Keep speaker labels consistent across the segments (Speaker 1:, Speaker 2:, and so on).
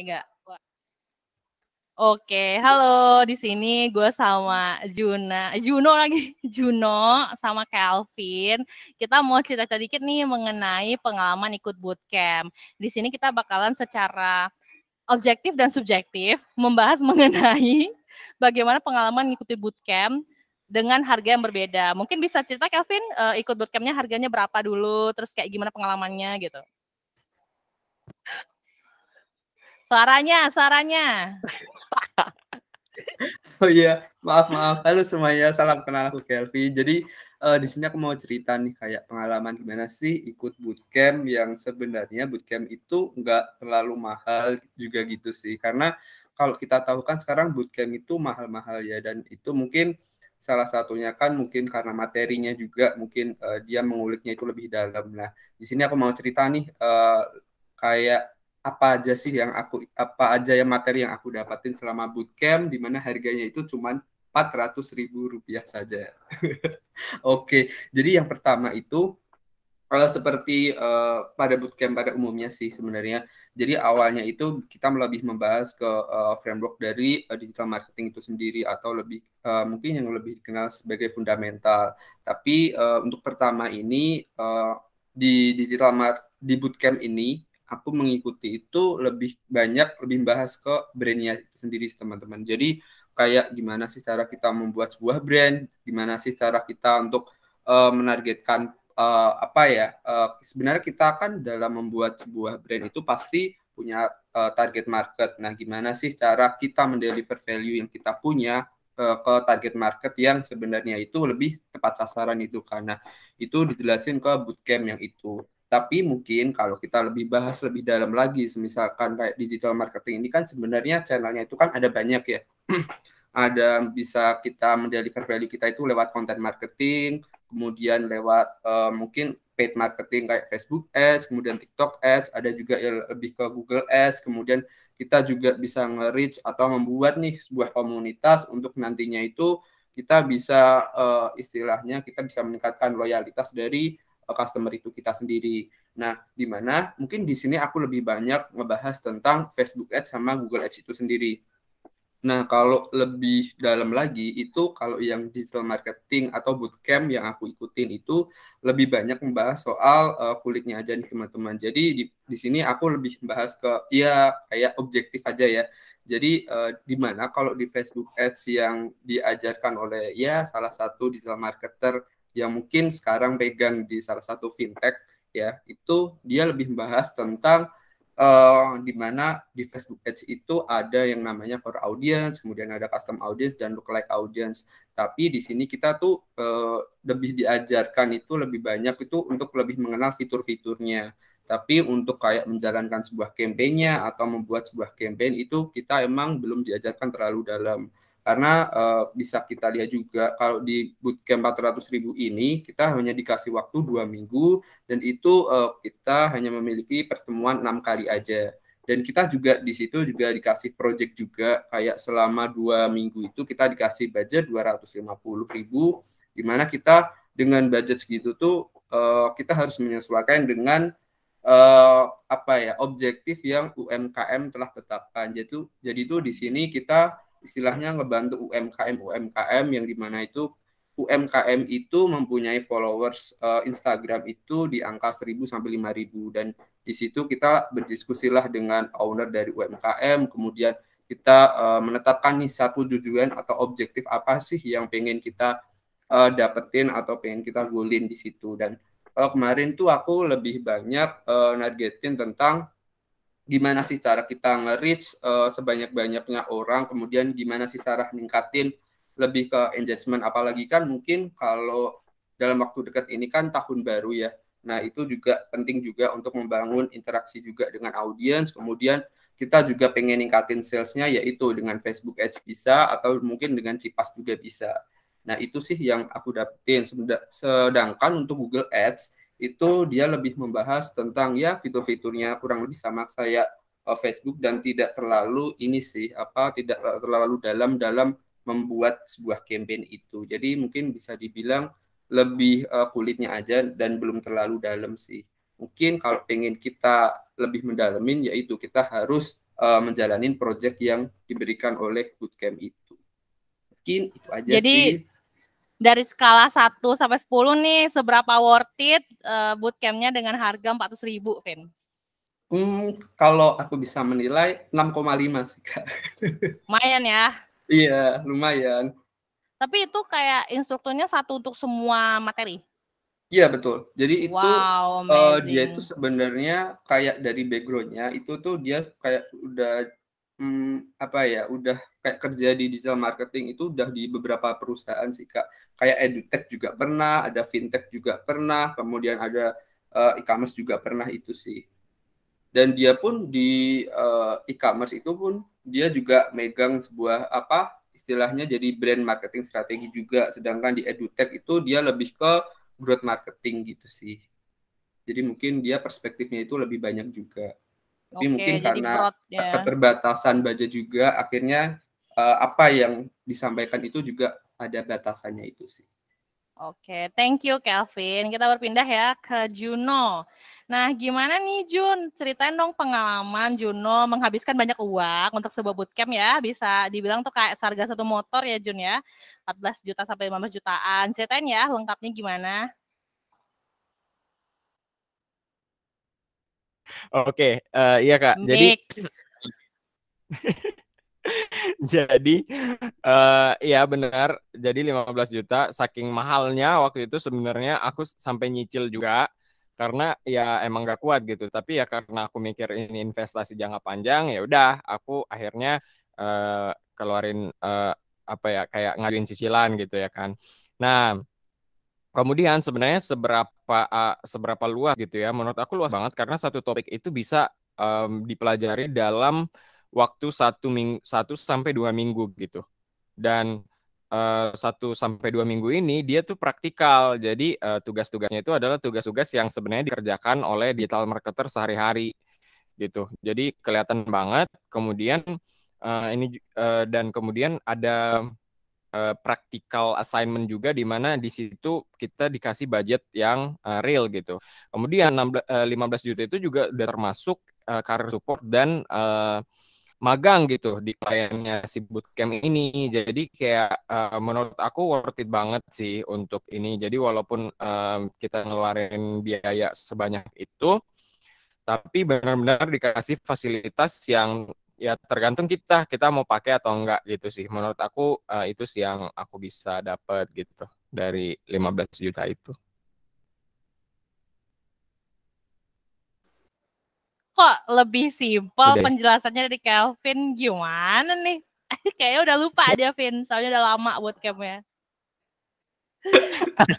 Speaker 1: Tiga. Oke, halo. Di sini gue sama Juno lagi, Juno sama Calvin. Kita mau cerita dikit nih mengenai pengalaman ikut bootcamp. Di sini kita bakalan secara objektif dan subjektif membahas mengenai bagaimana pengalaman mengikuti bootcamp dengan harga yang berbeda. Mungkin bisa cerita Calvin, ikut bootcampnya harganya berapa dulu, terus kayak gimana pengalamannya gitu. Suaranya.
Speaker 2: Oh iya, maaf. Halo semuanya, salam kenal, aku Kelvin. Jadi di sini aku mau cerita nih kayak pengalaman gimana sih ikut bootcamp yang sebenarnya bootcamp itu nggak terlalu mahal juga gitu sih. Karena kalau kita tahu kan sekarang bootcamp itu mahal-mahal ya, dan itu mungkin salah satunya kan mungkin karena materinya juga mungkin dia menguliknya itu lebih dalam. Nah, di sini aku mau cerita nih kayak apa aja yang materi yang aku dapatin selama bootcamp, di mana harganya itu cuma Rp400.000 saja. Oke, jadi yang pertama itu seperti pada bootcamp pada umumnya sih sebenarnya. Jadi awalnya itu kita lebih membahas ke framework dari digital marketing itu sendiri, atau lebih mungkin yang lebih dikenal sebagai fundamental. Tapi untuk pertama ini di bootcamp ini aku mengikuti itu lebih banyak membahas ke brandnya itu sendiri teman-teman. Jadi kayak gimana sih cara kita membuat sebuah brand, gimana sih cara kita untuk menargetkan sebenarnya kita kan dalam membuat sebuah brand itu pasti punya target market. Nah, gimana sih cara kita mendeliver value yang kita punya ke target market yang sebenarnya itu lebih tepat sasaran itu, karena itu dijelasin ke bootcamp yang itu. Tapi mungkin kalau kita lebih bahas lebih dalam lagi, misalkan kayak digital marketing ini kan sebenarnya channelnya itu kan ada banyak ya. Ada bisa kita mendeliver value kita itu lewat content marketing, kemudian lewat mungkin paid marketing kayak Facebook Ads, kemudian TikTok Ads, ada juga yang lebih ke Google Ads, kemudian kita juga bisa nge-reach atau membuat nih sebuah komunitas untuk nantinya itu kita bisa istilahnya kita bisa meningkatkan loyalitas dari customer itu kita sendiri. Nah, di mana mungkin di sini aku lebih banyak ngebahas tentang Facebook Ads sama Google Ads itu sendiri. Nah, kalau lebih dalam lagi itu kalau yang digital marketing atau bootcamp yang aku ikutin itu lebih banyak membahas soal kulitnya aja nih teman-teman. Jadi di sini aku lebih membahas ke ya kayak objektif aja ya. Jadi di mana kalau di Facebook Ads yang diajarkan oleh ya salah satu digital marketer yang mungkin sekarang pegang di salah satu fintech ya, itu dia lebih membahas tentang di mana di Facebook Ads itu ada yang namanya core audience, kemudian ada custom audience dan lookalike audience. Tapi di sini kita tuh lebih diajarkan itu lebih banyak itu untuk lebih mengenal fitur-fiturnya. Tapi untuk kayak menjalankan sebuah campaign-nya atau membuat sebuah campaign itu kita emang belum diajarkan terlalu dalam. Karena bisa kita lihat juga kalau di bootcamp 400.000 ini kita hanya dikasih waktu 2 minggu, dan itu kita hanya memiliki pertemuan 6 kali aja. Dan kita juga di situ juga dikasih project juga kayak selama 2 minggu itu kita dikasih budget 250.000, di mana kita dengan budget segitu tuh kita harus menyesuaikan dengan objektif yang UMKM telah tetapkan. Jadi itu di sini kita istilahnya ngebantu UMKM yang dimana itu UMKM itu mempunyai followers Instagram itu di angka 1.000 sampai 5.000, dan di situ kita berdiskusilah dengan owner dari UMKM, kemudian kita menetapkan nih satu tujuan atau objektif apa sih yang pengen kita dapetin atau pengen kita goalin di situ. Dan kemarin tuh aku lebih banyak nargetin tentang gimana sih cara kita nge-reach sebanyak-banyaknya orang, kemudian gimana sih cara ningkatin lebih ke engagement, apalagi kan mungkin kalau dalam waktu dekat ini kan tahun baru ya. Nah, itu juga penting juga untuk membangun interaksi juga dengan audiens, kemudian kita juga pengen ningkatin salesnya yaitu dengan Facebook Ads bisa, atau mungkin dengan Cipas juga bisa. Nah, itu sih yang aku dapetin. Sedangkan untuk Google Ads, itu dia lebih membahas tentang ya fitur-fiturnya kurang lebih sama saya Facebook, dan tidak terlalu tidak terlalu dalam membuat sebuah campaign itu. Jadi mungkin bisa dibilang lebih kulitnya aja dan belum terlalu dalam sih. Mungkin kalau pengen kita lebih mendalamin yaitu kita harus menjalanin project yang diberikan oleh bootcamp itu. Mungkin itu aja
Speaker 1: Jadi,
Speaker 2: sih.
Speaker 1: Dari skala 1 sampai 10 nih, seberapa worth it bootcamp-nya dengan harga 400.000, Vin?
Speaker 2: Kalau aku bisa menilai 6,5 sih, Kak.
Speaker 1: Lumayan ya.
Speaker 2: Iya, lumayan.
Speaker 1: Tapi itu kayak instrukturnya satu untuk semua materi?
Speaker 2: Iya, betul. Jadi itu
Speaker 1: Wow,
Speaker 2: dia
Speaker 1: amazing.
Speaker 2: itu sebenarnya kayak dari background-nya itu tuh dia kayak udah udah kayak kerja di digital marketing itu udah di beberapa perusahaan sih, Kak. Kayak edutech juga pernah, ada fintech juga pernah, kemudian ada e-commerce juga pernah itu sih. Dan dia pun di e-commerce itu pun dia juga megang sebuah istilahnya jadi brand marketing strategi juga, sedangkan di edutech itu dia lebih ke growth marketing gitu sih. Jadi mungkin dia perspektifnya itu lebih banyak juga. Tapi mungkin karena keterbatasan budget juga, akhirnya apa yang disampaikan itu juga ada batasannya itu sih.
Speaker 1: Oke, thank you Kelvin. Kita berpindah ya ke Juno. Nah, gimana nih Jun? Ceritain dong pengalaman Juno menghabiskan banyak uang untuk sebuah bootcamp ya. Bisa dibilang tuh kayak harga satu motor ya Jun ya. 14 juta sampai 15 jutaan. Ceritain ya lengkapnya gimana.
Speaker 3: Oke, iya Kak. Jadi ya benar. Jadi 15 juta saking mahalnya waktu itu sebenarnya aku sampai nyicil juga karena ya emang gak kuat gitu. Tapi ya karena aku mikir ini investasi jangka panjang, ya udah aku akhirnya keluarin kayak ngajuin cicilan gitu ya kan. Nah, kemudian sebenarnya seberapa luas gitu ya? Menurut aku luas banget karena satu topik itu bisa dipelajari dalam waktu 1 sampai 2 minggu gitu. Dan 1 sampai 2 minggu ini dia tuh praktikal. Jadi tugas-tugasnya itu adalah tugas-tugas yang sebenarnya dikerjakan oleh digital marketer sehari-hari gitu. Jadi kelihatan banget. Kemudian dan kemudian ada practical assignment juga di mana di situ kita dikasih budget yang real gitu. Kemudian 15 juta itu juga udah termasuk career support dan magang gitu di kliennya si bootcamp ini. Jadi kayak menurut aku worth it banget sih untuk ini. Jadi walaupun kita ngeluarin biaya sebanyak itu, tapi benar-benar dikasih fasilitas yang ya tergantung kita mau pakai atau enggak gitu sih. Menurut aku itu sih yang aku bisa dapat gitu dari 15 juta itu.
Speaker 1: Kok lebih simpel penjelasannya dari Kelvin, gimana nih? Kayaknya udah lupa dia, Vin. Soalnya udah lama bootcamp-nya.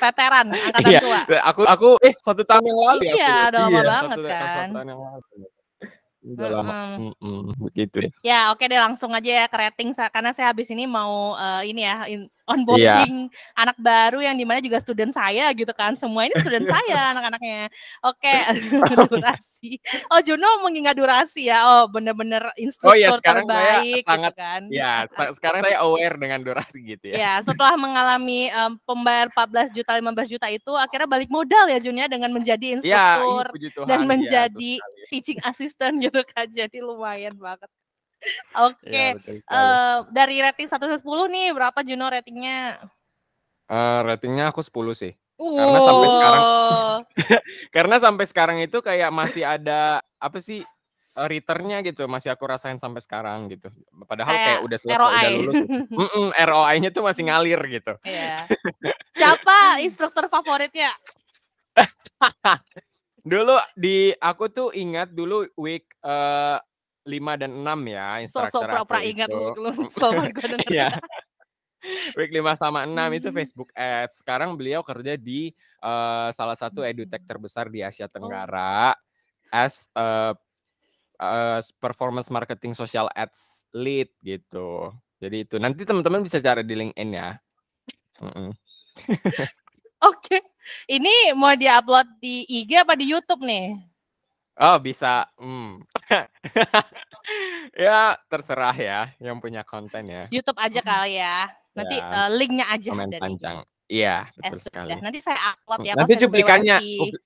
Speaker 1: Veteran, angkatan tua.
Speaker 3: Aku 1 tahun yang lalu ya.
Speaker 1: Iya, udah lama banget kan.
Speaker 3: 1 tahun yang lalu. Udah lama. Begitu deh.
Speaker 1: Ya, oke deh langsung aja ya ke rating karena saya habis ini mau ini ya onboarding anak baru yang dimana juga student saya gitu kan. Semua ini student saya anak-anaknya. Oke, durasi. Oh, Juno mengingat durasi ya. Oh, bener-bener instruktur terbaik gitu kan.
Speaker 3: Ya, sekarang saya aware dengan durasi gitu ya.
Speaker 1: Ya, setelah mengalami pembayar 14 juta, 15 juta itu akhirnya balik modal ya Jun ya dengan menjadi instruktur dan menjadi teaching assistant gitu kan. Jadi lumayan banget. Oke, dari rating 1 sampai 10 nih, berapa Juno ratingnya?
Speaker 3: Ratingnya aku 10 sih. Karena sampai sekarang itu kayak masih ada apa sih return-nya gitu, masih aku rasain sampai sekarang gitu. Padahal kayak udah selesai, udah lulus. ROI-nya tuh masih ngalir gitu.
Speaker 1: Iya. Siapa instruktur favoritnya?
Speaker 3: Dulu aku tuh ingat dulu week 5 dan 6 ya instruktur aku itu.
Speaker 1: Ingat lu, sobat gue denger.
Speaker 3: Iya. Week 5 sama 6 itu Facebook Ads. Sekarang beliau kerja di salah satu edutech terbesar di Asia Tenggara as performance marketing social ads lead gitu. Jadi itu nanti teman-teman bisa cari di LinkedIn ya.
Speaker 1: Oke, ini mau diupload di IG apa di YouTube nih?
Speaker 3: Oh bisa, ya terserah ya yang punya konten ya.
Speaker 1: YouTube aja kali ya. Nanti linknya aja
Speaker 3: komen
Speaker 1: dari
Speaker 3: panjang. Iya, betul sekali.
Speaker 1: Sudah. Nanti saya upload ya pas
Speaker 3: Nanti
Speaker 1: saya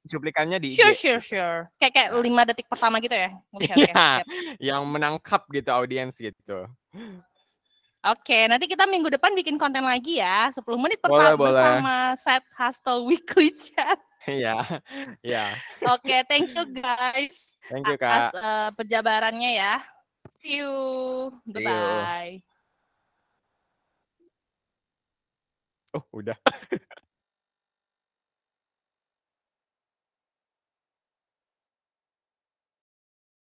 Speaker 3: cuplikannya di IG.
Speaker 1: Sure. Kayak 5 detik pertama gitu ya.
Speaker 3: Iya, yang menangkap gitu audiens gitu.
Speaker 1: Oke, nanti kita minggu depan bikin konten lagi ya. 10 menit
Speaker 3: Boleh.
Speaker 1: bersama Side Hustle Weekly Chat.
Speaker 3: Iya.
Speaker 1: Oke, thank you guys.
Speaker 3: Thank you,
Speaker 1: atas
Speaker 3: Kak.
Speaker 1: penjabarannya ya. See you.
Speaker 3: See you.
Speaker 1: Bye-bye.
Speaker 3: Oh, udah.